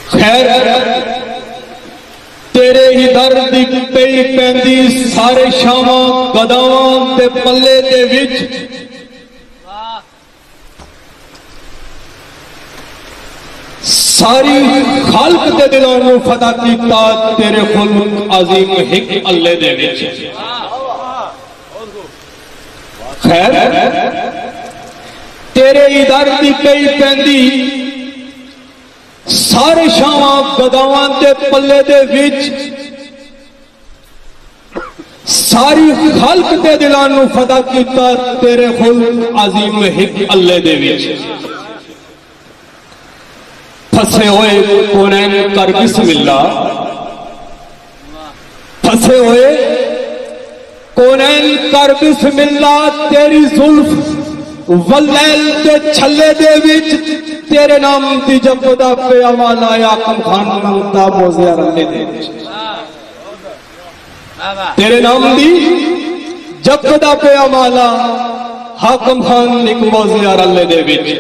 खैर तेरे ही दर दी पई पैंदी सारे शावां गदावां ते पल्ले दे विच सारी खालक दे दिलों नूं फतह कीता तेरे खुल्क अजीम हिक अल्लाह दे विच। खैर तेरे ही दर दी पई पैंदी सारे शावां गदावां ते पल्ले दे विच सारी खालक दे दिलां नूं फतह कीता तेरे खुल्क अजीम हिक अल्लाह दे विच। फसे हुए कौनैन कर बिस्मिल्लाह, फसे हुए कौनैन कर बिस्मिल्लाह, तेरी जुल्फ वल्लैल ते छल्ले दे विच तेरे नाम दी जपदा पे अमाला आकम खान मंगता मोज़े अरले दे विच। तेरे नाम दी जपदा पे अमाला हाकम खान निक मोज़े अरले दे विच।